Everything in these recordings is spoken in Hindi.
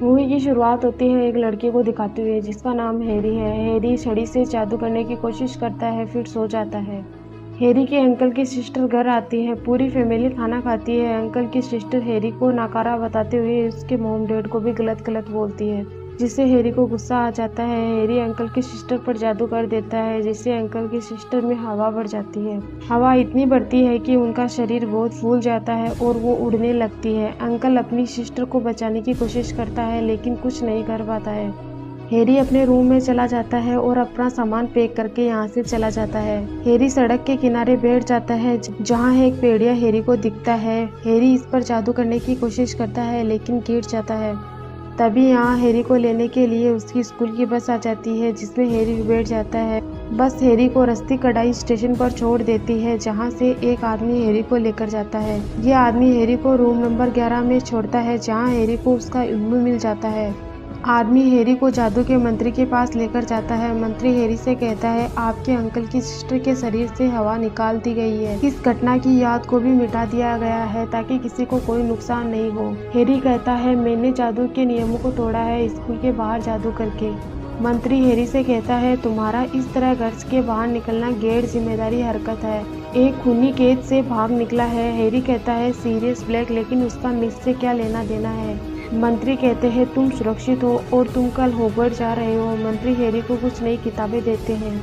मूवी की शुरुआत होती है एक लड़के को दिखाते हुए जिसका नाम हैरी है। हैरी छड़ी से जादू करने की कोशिश करता है फिर सो जाता है। हैरी के अंकल की सिस्टर घर आती है, पूरी फैमिली खाना खाती है। अंकल की सिस्टर हैरी को नकारा बताते हुए उसके मॉम डैड को भी गलत गलत बोलती है, जिससे हैरी को गुस्सा आ जाता है। हैरी अंकल की सिस्टर पर जादू कर देता है जिससे अंकल की सिस्टर में हवा बढ़ जाती है। हवा इतनी बढ़ती है कि उनका शरीर बहुत फूल जाता है और वो उड़ने लगती है। अंकल अपनी सिस्टर को बचाने की कोशिश करता है लेकिन कुछ नहीं कर पाता है। हैरी अपने रूम में चला जाता है और अपना सामान पैक करके यहाँ से चला जाता है। हैरी सड़क के किनारे बैठ जाता है जहाँ एक भेड़िया हैरी को दिखता है। हैरी इस पर जादू करने की कोशिश करता है लेकिन गिर जाता है। तभी यहाँ हैरी को लेने के लिए उसकी स्कूल की बस आ जाती है जिसमें हैरी बैठ जाता है। बस हैरी को रस्ती कढ़ाई स्टेशन पर छोड़ देती है जहाँ से एक आदमी हैरी को लेकर जाता है। ये आदमी हैरी को रूम नंबर 11 में छोड़ता है जहाँ हैरी को उसका इल्म मिल जाता है। आदमी हैरी को जादू के मंत्री के पास लेकर जाता है। मंत्री हैरी से कहता है आपके अंकल की सिस्टर के शरीर से हवा निकाल दी गई है। इस घटना की याद को भी मिटा दिया गया है ताकि किसी को कोई नुकसान नहीं हो। हैरी कहता है मैंने जादू के नियमों को तोड़ा है स्कूल के बाहर जादू करके। मंत्री हैरी से कहता है तुम्हारा इस तरह घर के बाहर निकलना गैर जिम्मेदारी हरकत है। एक खूनी कैद से भाग निकला है। हैरी कहता है सीरियस ब्लैक लेकिन उसका मिस से क्या लेना देना है। मंत्री कहते हैं तुम सुरक्षित हो और तुम कल हॉगवर्ट्स जा रहे हो। मंत्री हैरी को कुछ नई किताबें देते हैं।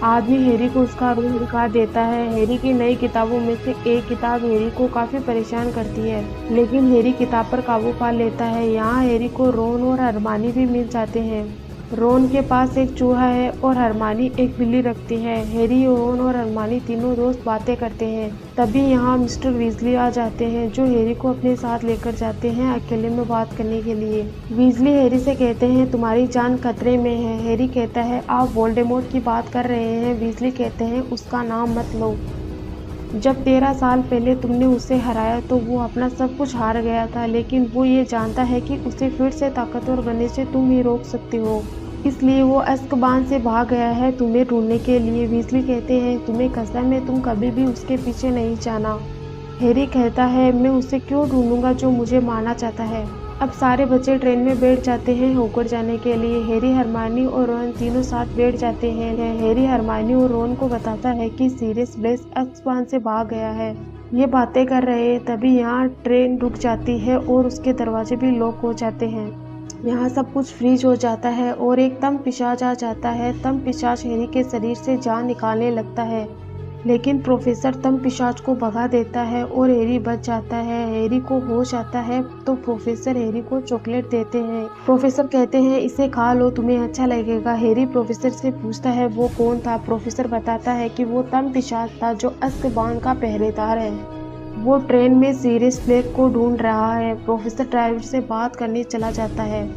आदमी हैरी को उसका रूम दिखा देता है। हैरी की नई किताबों में से एक किताब हैरी को काफी परेशान करती है लेकिन हैरी किताब पर काबू पा लेता है। यहाँ हैरी को रोन और हरमानी भी मिल जाते हैं। रोन के पास एक चूहा है और हरमानी एक बिल्ली रखती है। हैरी, रोन और हरमानी तीनों दोस्त बातें करते हैं। तभी यहाँ मिस्टर वीजली आ जाते हैं जो हैरी को अपने साथ लेकर जाते हैं अकेले में बात करने के लिए। वीजली हैरी से कहते हैं तुम्हारी जान खतरे में है। हैरी कहता है आप वोल्डेमॉर्ट की बात कर रहे हैं। वीजली कहते हैं उसका नाम मत लो। जब 13 साल पहले तुमने उसे हराया तो वो अपना सब कुछ हार गया था लेकिन वो ये जानता है कि उसे फिर से ताकतवर बनने से तुम ही रोक सकते हो, इसलिए वो अज़्काबान से भाग गया है तुम्हें ढूंढने के लिए। वीजली कहते हैं तुम्हें कसम है तुम कभी भी उसके पीछे नहीं जाना। हैरी कहता है मैं उसे क्यों ढूंढूंगा जो मुझे मारना चाहता है। अब सारे बच्चे ट्रेन में बैठ जाते हैं हॉगवर्ट्स जाने के लिए। हैरी, हरमानी और रोन तीनों साथ बैठ जाते हैं। हैरी हरमानी और रोन को बताता है कि सीरियस ब्लैक अज़्काबान से भाग गया है। ये बातें कर रहे हैं तभी यहाँ ट्रेन रुक जाती है और उसके दरवाजे भी लॉक हो जाते हैं। यहाँ सब कुछ फ्रीज हो जाता है और एक तम पिशाच आ जाता है। तम पिशाच हैरी के शरीर से जान निकालने लगता है लेकिन प्रोफेसर तम पिशाच को भगा देता है और हैरी बच जाता है। हैरी को होश आता है तो प्रोफेसर हैरी को चॉकलेट देते हैं। प्रोफेसर कहते हैं इसे खा लो तुम्हें अच्छा लगेगा। हैरी प्रोफेसर से पूछता है वो कौन था। प्रोफेसर बताता है कि वो तम पिशाच था जो अज़्काबान का पहरेदार है। वो ट्रेन में सीरियस ब्लैक को ढूंढ रहा है। प्रोफेसर ड्राइवर से बात करने चला जाता है।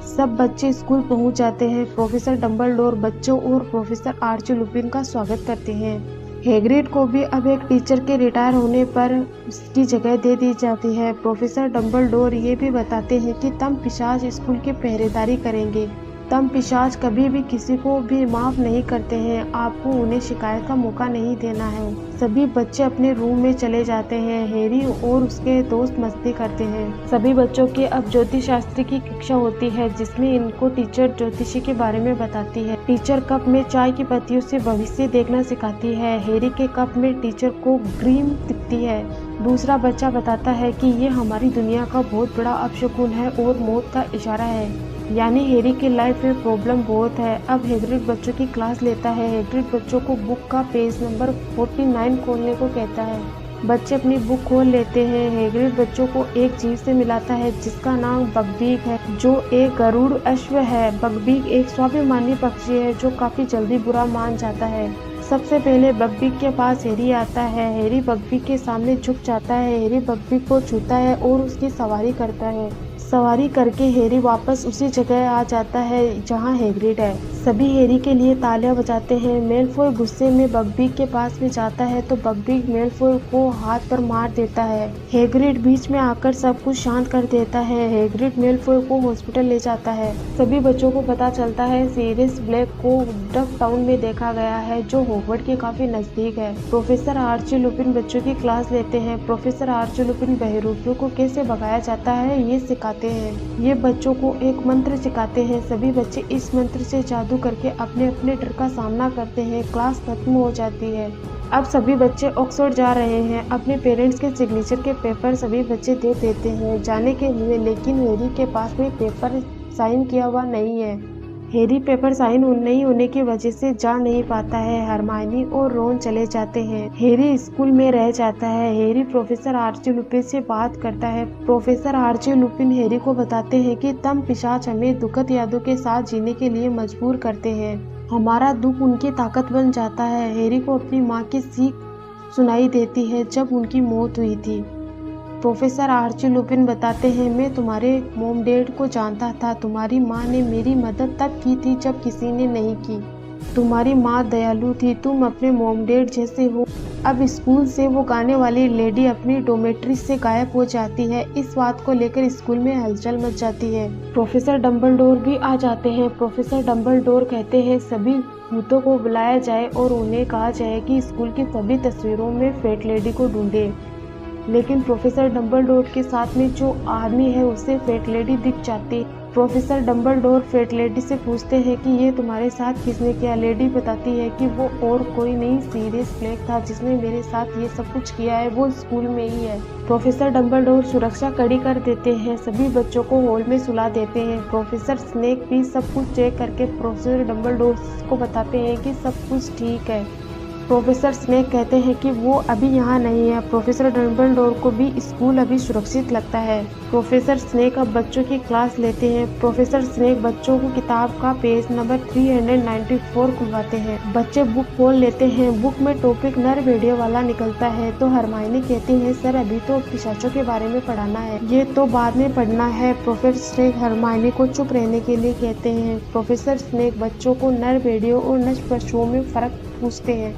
सब बच्चे स्कूल पहुंच जाते हैं। प्रोफेसर डंबलडोर बच्चों और प्रोफेसर आर्ची लुपिन का स्वागत करते हैं। हैग्रिड को भी अब एक टीचर के रिटायर होने पर उसकी जगह दे दी जाती है। प्रोफेसर डंबलडोर ये भी बताते हैं कि तम पिशाच स्कूल की पहरेदारी करेंगे। तम पिशाच कभी भी किसी को भी माफ नहीं करते हैं। आपको उन्हें शिकायत का मौका नहीं देना है। सभी बच्चे अपने रूम में चले जाते हैं। हैरी और उसके दोस्त मस्ती करते हैं। सभी बच्चों की अब ज्योतिष शास्त्र की कक्षा होती है जिसमें इनको टीचर ज्योतिषी के बारे में बताती है। टीचर कप में चाय की पत्तियों से भविष्य देखना सिखाती है। हैरी के कप में टीचर को ग्रीन दिखती है। दूसरा बच्चा बताता है कि ये हमारी दुनिया का बहुत बड़ा अपशकुन है और मौत का इशारा है, यानी हैरी की लाइफ में प्रॉब्लम बहुत है। अब हैग्रिड बच्चों की क्लास लेता है। हैग्रिड बच्चों को बुक का पेज नंबर 49 खोलने को कहता है। बच्चे अपनी बुक खोल लेते हैं। हैग्रिड बच्चों को एक जीव से मिलाता है जिसका नाम बकबीक है जो एक गरुड़ अश्व है। बकबीक एक स्वाभिमानी पक्षी है जो काफी जल्दी बुरा मान जाता है। सबसे पहले बकबीक के पास हैरी आता है। हैरी बकबीक के सामने झुक जाता है। हैरी बकबीक को छूता है और उसकी सवारी करता है। सवारी करके हैरी वापस उसी जगह आ जाता है जहाँ हैग्रिड है। सभी हैरी के लिए तालियां बजाते हैं। मेलफॉय गुस्से में बकबीक के पास में जाता है तो बकबीक मेलफॉय को हाथ पर मार देता है। हैग्रिड बीच में आकर सब कुछ शांत कर देता है। हैग्रिड मेलफॉय को हॉस्पिटल ले जाता है। सभी बच्चों को पता चलता है सीरियस ब्लैक को डक टाउन में देखा गया है, जो हॉगवर्ड के काफी नजदीक है। प्रोफेसर आर्ची लुपिन बच्चों की क्लास लेते हैं। प्रोफेसर आर्ची लुपिन बहरूपियों को कैसे भगाया जाता है ये सिखाते हैं। ये बच्चों को एक मंत्र सिखाते हैं। सभी बच्चे इस मंत्र से जादू करके अपने अपने डर का सामना करते हैं। क्लास खत्म हो जाती है। अब सभी बच्चे ऑक्सफोर्ड जा रहे हैं। अपने पेरेंट्स के सिग्नेचर के पेपर सभी बच्चे दे देते हैं जाने के लिए, लेकिन हैरी के पास में पेपर साइन किया हुआ नहीं है। हैरी पेपर साइन नहीं होने की वजह से जा नहीं पाता है। हरमाइनी और रोन चले जाते हैं। हैरी स्कूल में रह जाता है। हैरी प्रोफेसर आर्ची लुपिन से बात करता है। प्रोफेसर आर्ची लुपिन हैरी को बताते हैं कि तम पिशाच हमें दुखद यादों के साथ जीने के लिए मजबूर करते हैं। हमारा दुख उनकी ताकत बन जाता है। हैरी को अपनी माँ की सीख सुनाई देती है जब उनकी मौत हुई थी। प्रोफेसर आर्ची लुपिन बताते हैं, मैं तुम्हारे मॉम डैड को जानता था। तुम्हारी माँ ने मेरी मदद तब की थी जब किसी ने नहीं की। तुम्हारी माँ दयालु थी। तुम अपने मॉम डैड जैसे हो। अब स्कूल से वो गाने वाली लेडी अपनी डोमेट्री से गायब हो जाती है। इस बात को लेकर स्कूल में हलचल मच जाती है। प्रोफेसर डम्बलडोर भी आ जाते हैं। प्रोफेसर डम्बलडोर कहते हैं सभी भूतों को बुलाया जाए और उन्हें कहा जाए कि स्कूल की सभी तस्वीरों में फेट लेडी को ढूंढे। लेकिन प्रोफेसर डम्बलडोर के साथ में जो आदमी है उसे फेट लेडी दिख जाती। प्रोफेसर डम्बलडोर फेट लेडी से पूछते हैं कि ये तुम्हारे साथ किसने किया। लेडी बताती है कि वो और कोई नहीं, सीरियस ब्लैक था जिसने मेरे साथ ये सब कुछ किया है। वो स्कूल में ही है। प्रोफेसर डम्बलडोर सुरक्षा कड़ी कर देते हैं। सभी बच्चों को हॉल में सुला देते हैं। प्रोफेसर स्नेक भी सब कुछ चेक करके प्रोफेसर डम्बलडोर को बताते हैं कि सब कुछ ठीक है। प्रोफेसर स्नेक कहते हैं कि वो अभी यहाँ नहीं है। प्रोफेसर डम्बलडोर को भी स्कूल अभी सुरक्षित लगता है। प्रोफेसर स्नेक अब बच्चों की क्लास लेते हैं। प्रोफेसर स्नेक बच्चों को किताब का पेज नंबर 394 खुलवाते हैं। बच्चे बुक खोल लेते हैं। बुक में टॉपिक नर वीडियो वाला निकलता है तो हरमाइनी कहती है, सर अभी तो पिशाचों के बारे में पढ़ाना है, ये तो बाद में पढ़ना है। प्रोफेसर स्नेक हरमाइनी को चुप रहने के लिए कहते हैं। प्रोफेसर स्नेक बच्चों को नर वीडियो और नर पशुओं में फर्क पूछते हैं।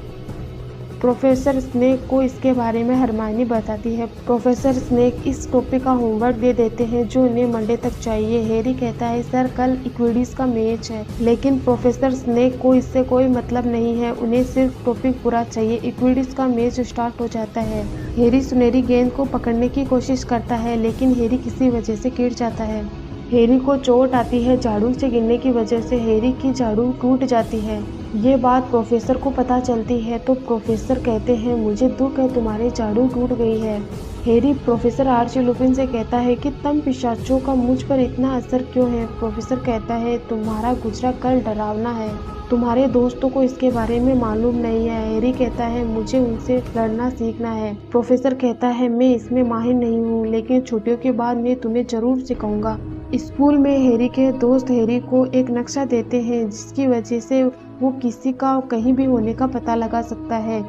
प्रोफेसर स्नेक को इसके बारे में हरमाइनी बताती है। प्रोफेसर स्नेक इस टॉपिक का होमवर्क दे देते हैं जो उन्हें मंडे तक चाहिए। हैरी कहता है, सर कल इक्विडिस का मैच है। लेकिन प्रोफेसर स्नेक को इससे कोई मतलब नहीं है, उन्हें सिर्फ टॉपिक पूरा चाहिए। इक्विडिस का मैच स्टार्ट हो जाता है। हैरी सुनहरी गेंद को पकड़ने की कोशिश करता है लेकिन हैरी किसी वजह से गिर जाता है। हैरी को चोट आती है। झाड़ू से गिरने की वजह से हैरी की झाड़ू टूट जाती है। ये बात प्रोफेसर को पता चलती है तो प्रोफेसर कहते हैं, मुझे दुख है तुम्हारी झाड़ू टूट गई है। हैरी प्रोफेसर आर्ची लुपिन से कहता है कि तम पिशाचों का मुझ पर इतना असर क्यों है। प्रोफेसर कहता है, तुम्हारा गुजरा कल डरावना है, तुम्हारे दोस्तों को इसके बारे में मालूम नहीं है। हैरी कहता है, मुझे उनसे लड़ना सीखना है। प्रोफेसर कहता है, मैं इसमें माहिर नहीं हूँ लेकिन छुट्टियों के बाद मैं तुम्हें जरूर सिखाऊंगा। स्कूल में हैरी के दोस्त हैरी को एक नक्शा देते हैं जिसकी वजह से वो किसी का कहीं भी होने का पता लगा सकता है।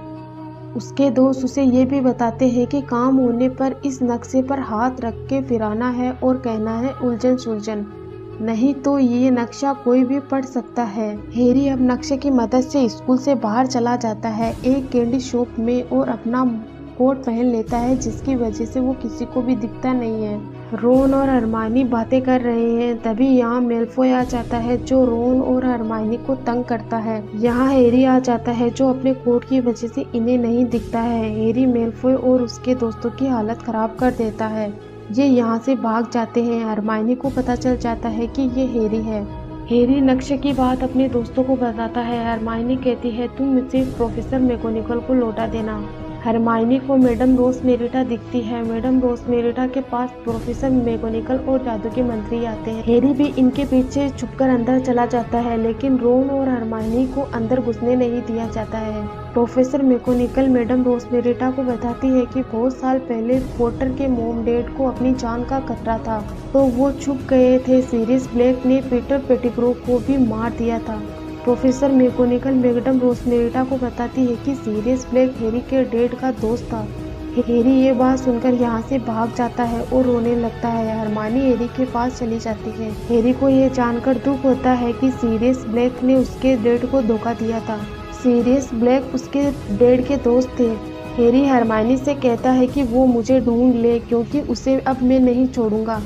उसके दोस्त उसे ये भी बताते हैं कि काम होने पर इस नक्शे पर हाथ रख के फिराना है और कहना है उलझन सुलझन, नहीं तो ये नक्शा कोई भी पढ़ सकता है। हैरी अब नक्शे की मदद से स्कूल से बाहर चला जाता है एक कैंडी शॉप में और अपना कोट पहन लेता है जिसकी वजह से वो किसी को भी दिखता नहीं है। रोन और हरमाइनी बातें कर रहे हैं तभी यहाँ मेलफॉय आ जाता है जो रोन और हरमाइनी को तंग करता है। यहाँ हैरी आ जाता है जो अपने कोट की वजह से इन्हें नहीं दिखता है। हैरी मेलफॉय और उसके दोस्तों की हालत खराब कर देता है। ये यहाँ से भाग जाते हैं। हरमाइनी को पता चल जाता है कि ये हैरी है। हैरी नक्शे की बात अपने दोस्तों को बताता है। हरमाइनी कहती है, तुम मुझे प्रोफेसर मैगोनिगल को लौटा देना। हरमाइनी को मैडम रोजमेरिटा दिखती है। मैडम रोजमेरिटा के पास प्रोफेसर मैगोनिगल और जादू के मंत्री आते हैं। हैरी भी इनके पीछे छुपकर अंदर चला जाता है लेकिन रोन और हरमाइनी को अंदर घुसने नहीं दिया जाता है। प्रोफेसर मैगोनिगल मैडम रोजमेरिटा को बताती है कि बहुत साल पहले पॉटर के मॉम डैड को अपनी जान का खतरा था तो वो छुप गए थे। सीरियस ब्लैक ने पीटर पेटिग्रो को भी मार दिया था। प्रोफेसर मैगोनिगल मैडम रोजमेरिटा को बताती है कि सीरियस ब्लैक हैरी के डैड का दोस्त था हैरी ये बात सुनकर यहाँ से भाग जाता है और रोने लगता है। हरमानी हैरी के पास चली जाती है। हैरी को ये जानकर दुख होता है कि सीरियस ब्लैक ने उसके डैड को धोखा दिया था। सीरियस ब्लैक उसके डैड के दोस्त थे। हैरी हरमानी से कहता है कि वो मुझे ढूंढ ले क्योंकि उसे अब मैं नहीं छोड़ूंगा।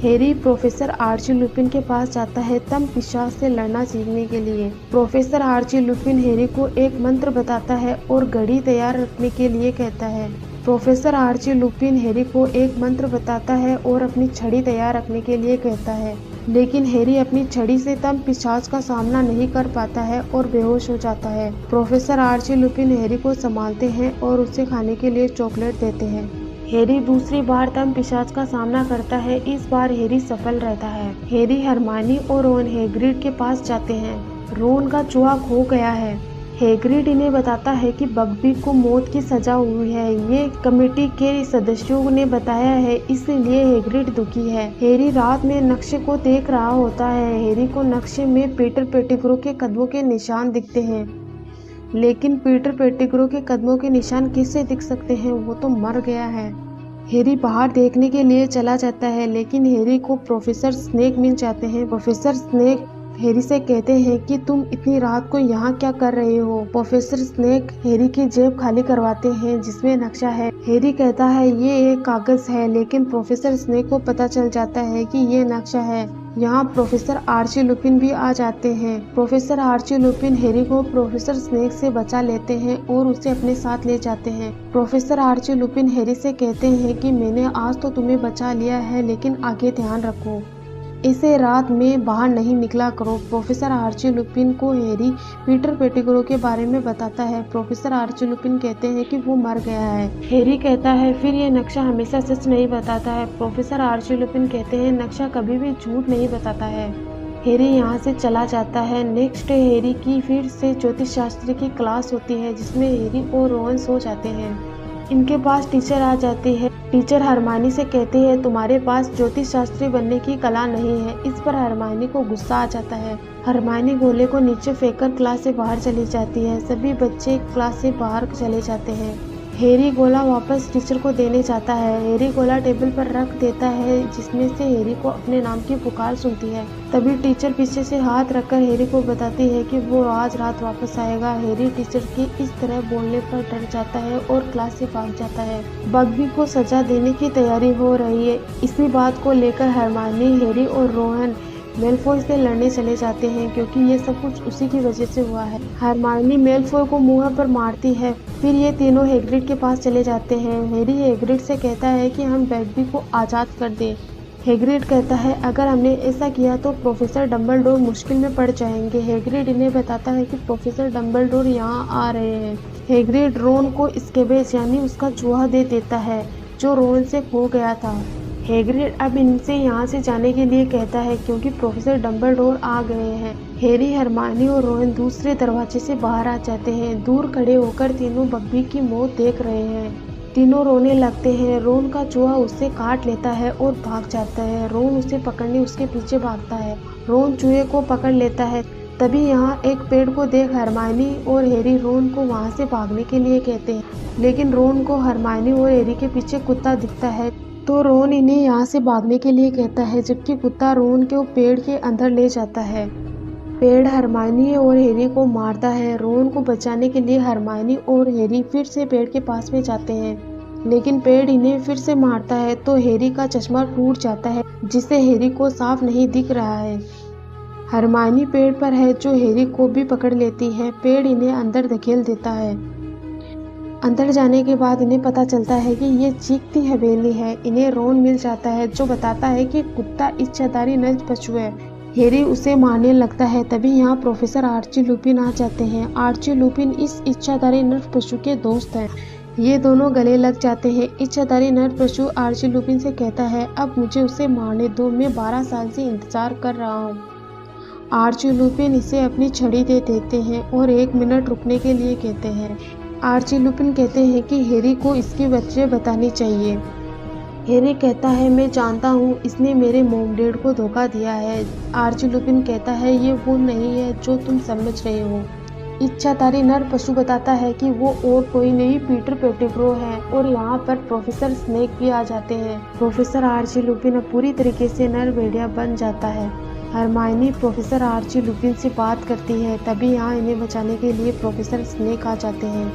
हैरी प्रोफेसर आर्ची लुपिन के पास जाता है तम पिशाच से लड़ना सीखने के लिए। प्रोफेसर आर्ची लुपिन हैरी को एक मंत्र बताता है और घड़ी तैयार रखने के लिए कहता है। प्रोफेसर आर्ची लुपिन हैरी को एक मंत्र बताता है और अपनी छड़ी तैयार रखने के लिए कहता है, लेकिन हैरी अपनी छड़ी से तम पिशाच का सामना नहीं कर पाता है और बेहोश हो जाता है। प्रोफेसर आर्ची लुपिन हैरी को संभालते हैं और उसे खाने के लिए चॉकलेट देते हैं। हैरी दूसरी बार तम पिशाच का सामना करता है। इस बार हैरी सफल रहता है। हैरी हरमानी और रोन हैग्रिड के पास जाते हैं। रोन का चूहा खो गया है। हैग्रिड इन्हें बताता है कि बगबी को मौत की सजा हुई है। ये कमेटी के सदस्यों ने बताया है, इसलिए हैग्रिड दुखी है। हैरी रात में नक्शे को देख रहा होता है। हैरी को नक्शे में पीटर पेटिग्रू के कदमों के निशान दिखते हैं, लेकिन पीटर पेटिग्रू के कदमों के निशान किससे दिख सकते हैं, वो तो मर गया है। हैरी बाहर देखने के लिए चला जाता है, लेकिन हैरी को प्रोफेसर स्नेक मिल जाते हैं। प्रोफेसर स्नेक हैरी से कहते हैं कि तुम इतनी रात को यहाँ क्या कर रहे हो। प्रोफेसर स्नेक हैरी की जेब खाली करवाते हैं जिसमें नक्शा है। हैरी कहता है ये एक कागज है, लेकिन प्रोफेसर स्नेक को पता चल जाता है कि ये नक्शा है। यहाँ प्रोफेसर आर्ची लुपिन भी आ जाते हैं। प्रोफेसर आर्ची लुपिन हैरी को प्रोफेसर स्नेक से बचा लेते हैं और उसे अपने साथ ले जाते हैं। प्रोफेसर आर्ची लुपिन हैरी से कहते हैं कि मैंने आज तो तुम्हें बचा लिया है, लेकिन आगे ध्यान रखो, इसे रात में बाहर नहीं निकला करो। प्रोफेसर आर्ची लुपिन को हैरी पीटर पेटिग्रू के बारे में बताता है। प्रोफेसर आर्ची लुपिन कहते हैं कि वो मर गया है। हैरी कहता है फिर ये नक्शा हमेशा सच नहीं बताता है। प्रोफेसर आर्ची लुपिन कहते हैं नक्शा कभी भी झूठ नहीं बताता है। हैरी यहाँ से चला जाता है। नेक्स्ट डे हैरी की फिर से ज्योतिष शास्त्र की क्लास होती है, जिसमें हैरी और रोहन सो जाते हैं। इनके पास टीचर आ जाती है। टीचर हरमानी से कहते हैं तुम्हारे पास ज्योतिष शास्त्री बनने की कला नहीं है। इस पर हरमानी को गुस्सा आ जाता है। हरमानी गोले को नीचे फेंककर क्लास से बाहर चली जाती है। सभी बच्चे क्लास से बाहर चले जाते हैं। हैरी गोला वापस टीचर को देने जाता है। हैरी गोला टेबल पर रख देता है, जिसमें से हैरी को अपने नाम की पुकार सुनती है। तभी टीचर पीछे से हाथ रखकर हैरी को बताती है कि वो आज रात वापस आएगा। हैरी टीचर के इस तरह बोलने पर डर जाता है और क्लास से भाग जाता है। बगबी को सजा देने की तैयारी हो रही है। इसी बात को लेकर हरमानी, हैरी और रोहन मेलफॉय से लड़ने चले जाते हैं, क्योंकि ये सब कुछ उसी की वजह से हुआ है। हरमानी मेलफॉय को मुंह पर मारती है। फिर ये तीनों हैग्रिड के पास चले जाते हैं। हैरी हैग्रिड से कहता है कि हम बगबी को आज़ाद कर दें। हैग्रिड कहता है अगर हमने ऐसा किया तो प्रोफेसर डम्बलडोर मुश्किल में पड़ जाएंगे। हैग्रिड इन्हें बताता है कि प्रोफेसर डम्बलडोर यहाँ आ रहे हैं। हैग्रिड रोन को स्केबेज यानी उसका चूहा दे देता है, जो रोन से खो गया था। हैग्रिड अब इनसे यहाँ से जाने के लिए कहता है, क्योंकि प्रोफेसर डम्बलडोर आ गए हैं। हैरी, हरमानी और रोहन दूसरे दरवाजे से बाहर आ जाते हैं। दूर खड़े होकर तीनों बगबी की मौत देख रहे हैं। तीनों रोने लगते हैं। रोन का चूहा उससे काट लेता है और भाग जाता है। रोन उसे पकड़ने उसके पीछे भागता है। रोन चूहे को पकड़ लेता है। तभी यहाँ एक पेड़ को देख हरमानी और हैरी रोन को वहाँ से भागने के लिए कहते हैं, लेकिन रोन को हरमानी और हैरी के पीछे कुत्ता दिखता है, तो रोन इन्हें यहाँ से भागने के लिए कहता है, जबकि कुत्ता रोन को पेड़ के अंदर ले जाता है। पेड़ हरमानी और हैरी को मारता है। रोन को बचाने के लिए हरमानी और हैरी फिर से पेड़ के पास में जाते हैं, लेकिन पेड़ इन्हें फिर से मारता है, तो हैरी का चश्मा टूट जाता है, जिससे हैरी को साफ नहीं दिख रहा है। हरमानी पेड़ पर है, जो हैरी को भी पकड़ लेती है। पेड़ इन्हें अंदर धकेल देता है। अंदर जाने के बाद इन्हें पता चलता है कि ये चीखती हवेली है। इन्हें रोन मिल जाता है, जो बताता है कि कुत्ता इच्छाधारी नर पशु है। हैरी उसे मारने लगता है। तभी यहाँ प्रोफेसर आर्ची लुपिन आ जाते हैं। आर्ची लुपिन इस इच्छाधारी नर पशु के दोस्त हैं। ये दोनों गले लग जाते हैं। इच्छाधारी नर पशु आर्ची लुपिन से कहता है अब मुझे उसे मारने दो, मैं 12 साल से इंतजार कर रहा हूँ। आर्ची लुपिन इसे अपनी छड़ी दे देते हैं और 1 मिनट रुकने के लिए कहते हैं। आर्ची लुपिन कहते हैं कि हैरी को इसकी वजह बतानी चाहिए। हैरी कहता है मैं जानता हूँ, इसने मेरे मॉम डैड को धोखा दिया है। आर्ची लुपिन कहता है ये वो नहीं है जो तुम समझ रहे हो। इच्छाधारी नर पशु बताता है कि वो और कोई नहीं पीटर पेटिग्रो है और यहाँ पर प्रोफेसर स्नेक भी आ जाते हैं। प्रोफेसर आर्ची लुपिन अब पूरी तरीके से नर भेड़िया बन जाता है। हरमाइनी प्रोफेसर आर्ची लुपिन से बात करती है, तभी यहाँ इन्हें बचाने के लिए प्रोफेसर स्नेक आ जाते हैं।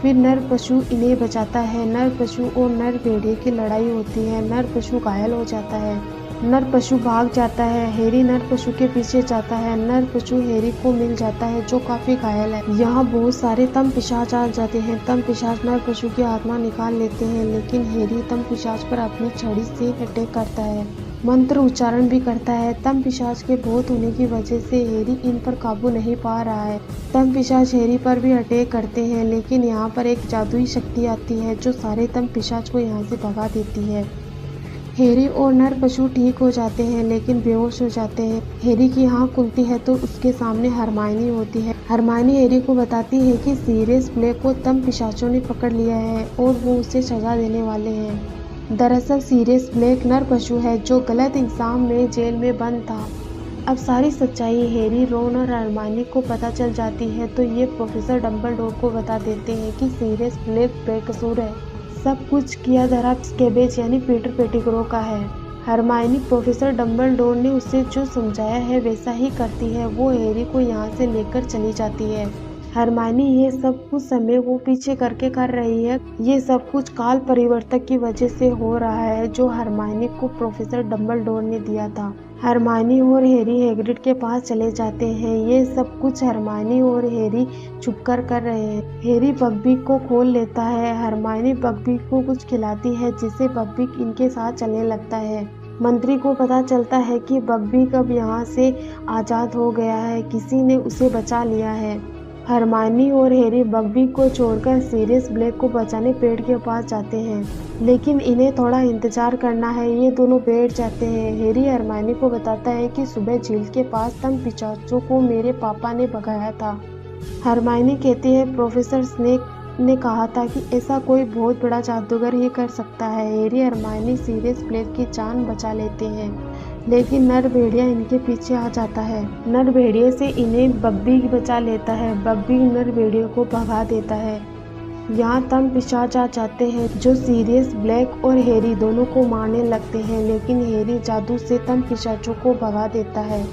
फिर नर पशु इन्हें बचाता है। नर पशु और नर भेड़िए की लड़ाई होती है। नर पशु घायल हो जाता है। नर पशु भाग जाता है। हैरी नर पशु के पीछे जाता है। नर पशु हैरी को मिल जाता है जो काफी घायल है। यहाँ बहुत सारे तम पिशाच आ जाते हैं। तम पिशाच नर पशु की आत्मा निकाल लेते हैं, लेकिन हैरी तम पिशाच पर अपनी छड़ी से अटैक करता है, मंत्र उच्चारण भी करता है। तम पिशाच के बहुत होने की वजह से हैरी इन पर काबू नहीं पा रहा है। तम पिशाच हैरी पर भी अटैक करते हैं, लेकिन यहाँ पर एक जादुई शक्ति आती है जो सारे तम पिशाच को यहाँ से भगा देती है। हैरी और नर पशु ठीक हो जाते हैं, लेकिन बेहोश हो जाते हैं। हैरी की आँख खुलती है तो उसके सामने हरमाइनी होती है। हरमाइनी हैरी को बताती है कि सीरियस ब्लैक को तम पिशाचों ने पकड़ लिया है और वो उसे सजा देने वाले हैं। दरअसल सीरियस ब्लैक नर पशु है जो गलत एग्जाम में जेल में बंद था। अब सारी सच्चाई हैरी, रॉन और हरमाइनी को पता चल जाती है तो ये प्रोफेसर डम्बलडोर को बता देते हैं कि सीरियस ब्लैक बेकसूर है। सब कुछ किया धरा स्केबेज यानी पीटर पेटिग्रो का है। हरमाइनी प्रोफेसर डम्बलडोर ने उसे जो समझाया है वैसा ही करती है। वो हैरी को यहाँ से लेकर चली जाती है। हरमाइनी ये सब कुछ समय वो पीछे करके कर रही है। ये सब कुछ काल परिवर्तक की वजह से हो रहा है जो हरमाइनी को प्रोफेसर डम्बलडोर ने दिया था। हरमाइनी और हैरी हैग्रिड के पास चले जाते हैं। ये सब कुछ हरमाइनी और हैरी छुपकर कर रहे हैं। हैरी बकबीक को खोल लेता है। हरमाइनी बकबीक को कुछ खिलाती है जिससे बकबीक इनके साथ चलने लगता है। मंत्री को पता चलता है कि बकबीक अब यहाँ से आज़ाद हो गया है, किसी ने उसे बचा लिया है। हरमाइनी और हैरी बकबीक को छोड़कर सीरियस ब्लैक को बचाने पेड़ के पास जाते हैं, लेकिन इन्हें थोड़ा इंतजार करना है। ये दोनों बैठ जाते हैं। हैरी हरमाइनी को बताता है कि सुबह झील के पास तम पिशाचों को मेरे पापा ने भगाया था। हरमाइनी कहती है प्रोफेसर स्नेक ने कहा था कि ऐसा कोई बहुत बड़ा जादूगर ही कर सकता है। हैरी हरमाइनी सीरियस ब्लैक की जान बचा लेते हैं, लेकिन नर भेड़िया इनके पीछे आ जाता है। नर भेड़िए से इन्हें बकबीक बचा लेता है। बकबीक नर भेड़िए को भगा देता है। यहाँ तम पिशाच आ जाते हैं जो सीरियस ब्लैक और हैरी दोनों को मारने लगते हैं, लेकिन हैरी जादू से तम पिशाचों को भगा देता है।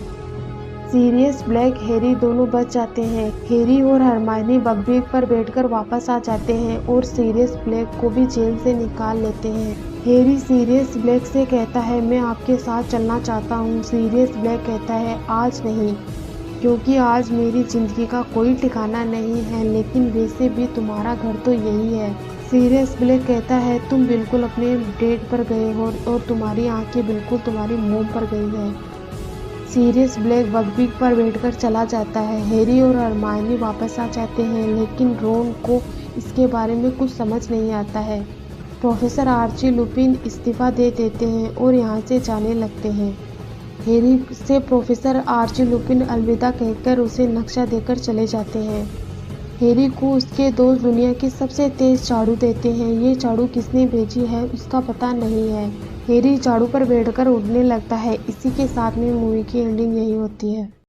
सीरियस ब्लैक हैरी दोनों बच जाते हैं। हैरी और हरमाइनी बकबीक पर बैठकर वापस आ जाते हैं और सीरियस ब्लैक को भी जेल से निकाल लेते हैं। हैरी सीरियस ब्लैक से कहता है मैं आपके साथ चलना चाहता हूँ। सीरियस ब्लैक कहता है आज नहीं, क्योंकि आज मेरी जिंदगी का कोई ठिकाना नहीं है, लेकिन वैसे भी तुम्हारा घर तो यही है। सीरियस ब्लैक कहता है तुम बिल्कुल अपने डेट पर गए हो और तुम्हारी आंखें बिल्कुल तुम्हारी मोम पर गई है। सीरियस ब्लैक बकबीक पर बैठकर चला जाता है। हैरी और हरमाइनी वापस आ जाते हैं, लेकिन रॉन को इसके बारे में कुछ समझ नहीं आता है। प्रोफेसर आर्ची लुपिन इस्तीफा दे देते हैं और यहाँ से जाने लगते हैं। हैरी से प्रोफेसर आर्ची लुपिन अलविदा कहकर उसे नक्शा देकर चले जाते हैं। हैरी को उसके दोस्त दुनिया की सबसे तेज झाड़ू देते हैं। ये झाड़ू किसने भेजी है उसका पता नहीं है। हैरी झाड़ू पर बैठकर उड़ने लगता है। इसी के साथ में मूवी की एंडिंग यही होती है।